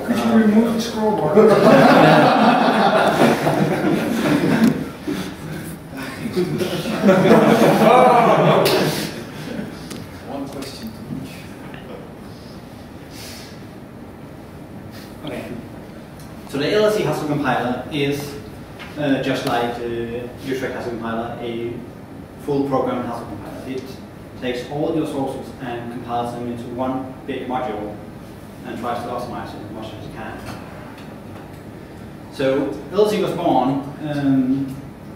Could you remove the scroll bar? One question to each. Okay. So the LHC Haskell Compiler is just like the Utrecht Haskell Compiler, a full program Haskell Compiler. It takes all your sources and compiles them into one big module and tries to optimize it as much as it can. So LHC was born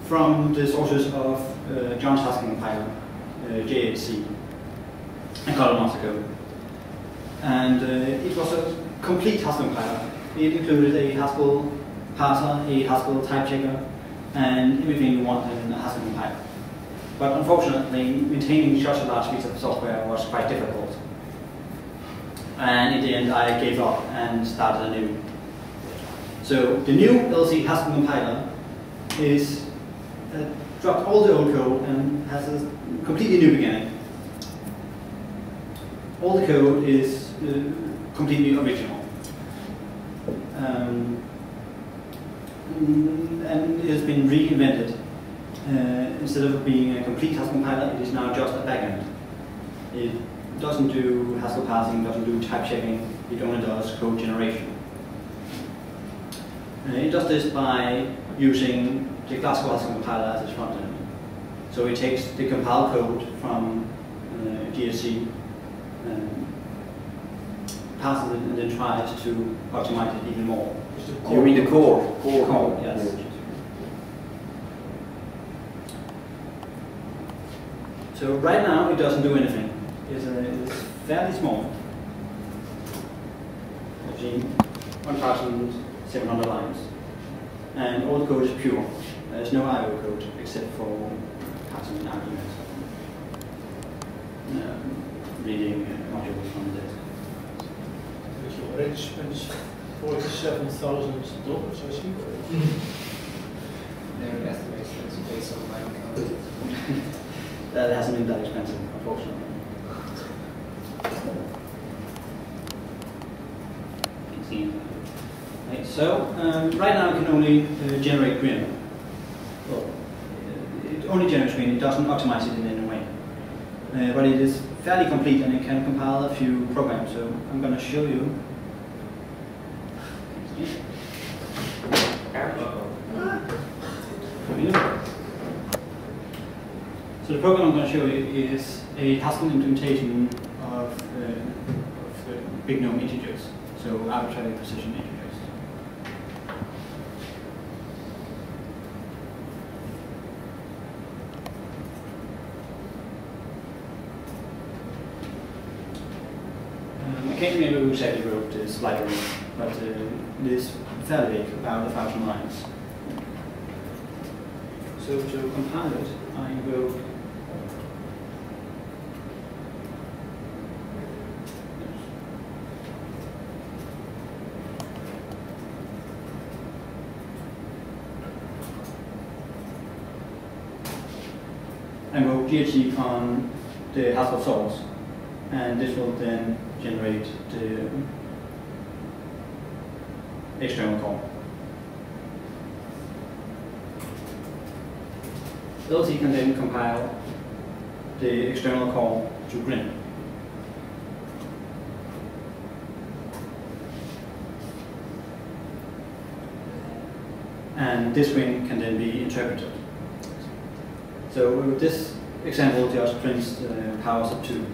from the sources of John's Haskell Compiler, JHC, a couple of months ago. And it was a complete Haskell compiler. It included a Haskell parser, a Haskell type checker, and everything you want in a Haskell compiler. But unfortunately, maintaining such a large piece of software was quite difficult. And in the end, I gave up and started anew. So the new LHC Haskell Compiler is dropped all the old code and has a completely new beginning. All the code is completely original. And it has been reinvented. Instead of being a complete Haskell compiler, it is now just a backend. It doesn't do Haskell parsing, doesn't do type checking, it only does code generation. It does this by using the classical Haskell compiler as its frontend. So it takes the compiled code from GSC, passes it, and then tries to optimize it even more. You mean the core? Core, yes. So right now it doesn't do anything. It's fairly small. Actually, 1,700 lines. And all the code is pure. There's no I/O code except for passing an argument. Reading modules from the disk. You already spent $47,000, I see. Their estimates that's based on line count. That hasn't been that expensive, unfortunately. Right, so right now it can only generate green. Well, it only generates green, it doesn't optimize it in any way. But it is fairly complete and it can compile a few programs. So I'm going to show you. So the program I'm going to show you is a Haskell implementation of big gnome integers, so arbitrary precision integers. I can't remember who exactly wrote this library, but it is fairly big, about 1,000 lines. So to compile it, I will GHC on the Haskell source, and this will then generate the external call. LHC can then compile the external call to Grin. And this Grin can then be interpreted. So this example just prints the powers of 2.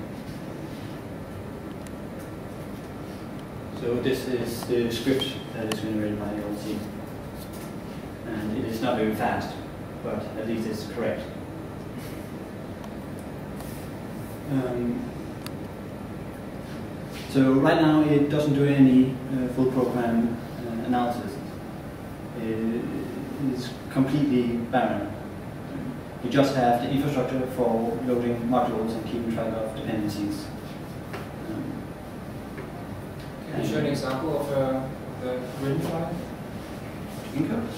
So this is the script that is generated by LHC. And it is not very fast, but at least it's correct. So right now it doesn't do any full program analysis. It's completely barren. You just have the infrastructure for loading modules and keeping track of dependencies. Can you show an example of the Grin file? Incode.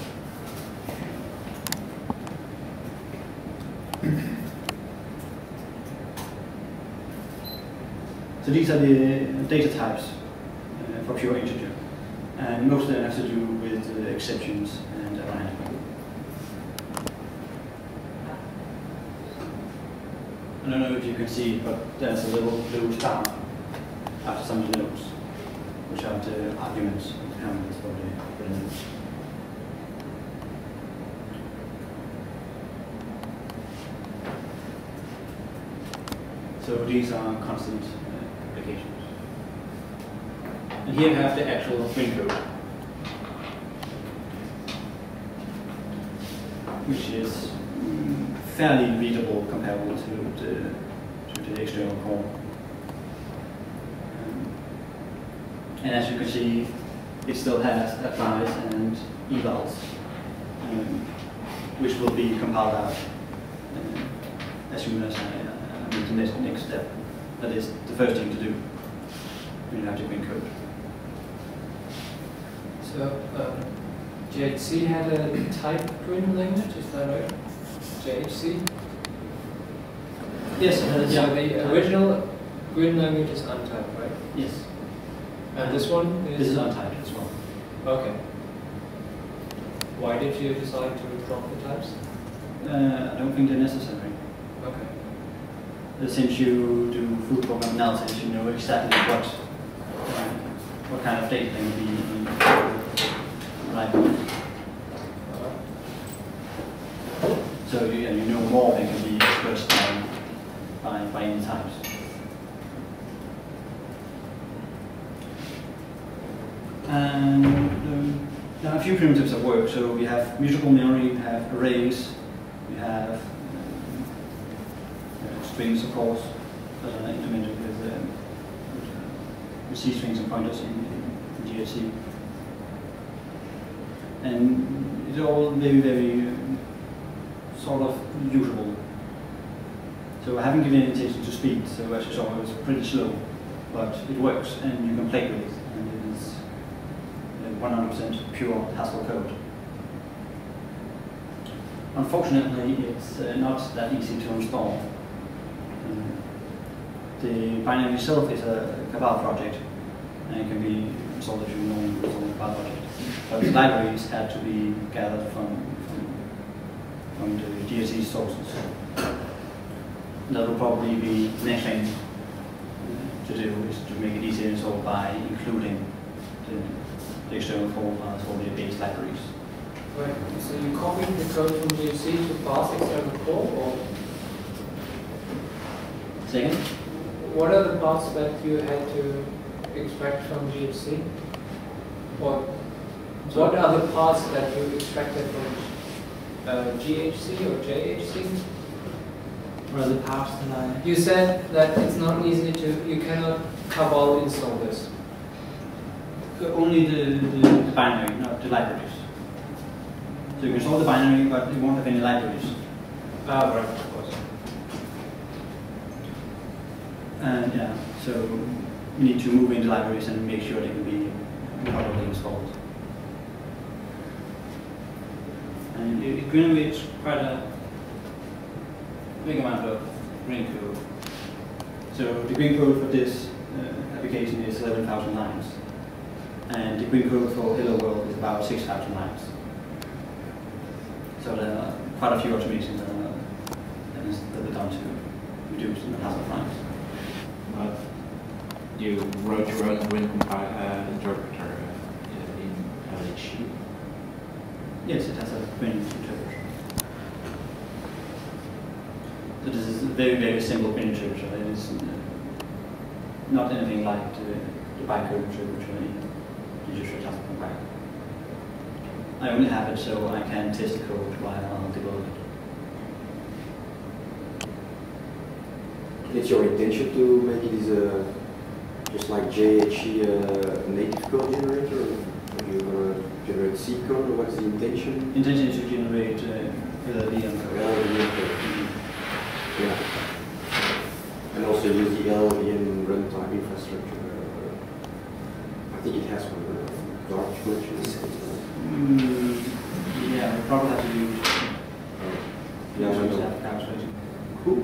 So these are the data types for pure integer. And most of them have to do with exceptions and alignment. I don't know if you can see it, but there's a little blue star after some of the nodes, which are the arguments for the nodes. So these are constant applications. And here we have the actual Green code, which is fairly readable comparable to the external core. And as you can see, it still has applies and evals, which will be compiled out as soon as I move to the next step. That is the first thing to do when you have the Green code. So JHC had a type Green language, is that right? JHC? Yes. So the original Green language is untyped, right? Yes. And this one is? This is untyped as well. Okay. Why did you decide to drop the types? I don't think they're necessary. Okay. Since you do full program analysis, you know exactly what kind of data they will be in right. So you know more than can be expressed by any types. And there are a few primitives that work. So we have mutable memory, we have arrays, we have strings, of course, that are implemented with C strings and pointers in GHC. And it's all very, very sort of usable. So I haven't given any attention to speed, so as you saw, it was pretty slow, but it works and you can play with it, and it is 100% pure Haskell code. Unfortunately, it's not that easy to install. The binary itself is a Cabal project, and it can be installed if you know install a Cabal project. But the libraries had to be gathered from the GHC sources. That will probably be the next thing to do, is to make it easier to install by including the external code files for the base libraries. Right. So you copied the code from GHC to pass external core, or? Second? What are the parts that you had to extract from GHC? Or what are the parts that you extracted from GHC or JHC? What are the parts that I... You said that it's not easy to, you cannot Cabal install this. Only the binary, not the libraries. So you can install the binary, but you won't have any libraries. Ah, right, of course. And yeah, so you need to move into libraries and make sure they can be properly installed. And it generates quite a big amount of Green code. So the Green code for this application is 11,000 lines. And the Green code for Hello World is about 6,000 lines. So there are quite a few automations that are done to reduce the number of lines. But you wrote your own Green compiler interpreter in LHC? Yes, it has a Green interpreter. So this is a very, very simple Green interpreter. It is not anything like the bytecode interpreter you use for Haskell Compiler. I only have it so I can test the code while I'll develop it. It's your intention to make it as just like JHC native code generator, or are you going to generate C code, or what's the intention? Intention is to generate LLVM code. Yeah. And also use the LLVM runtime infrastructure. I think it has one garbage collection. Yeah, we probably have to use Yeah, that. cool.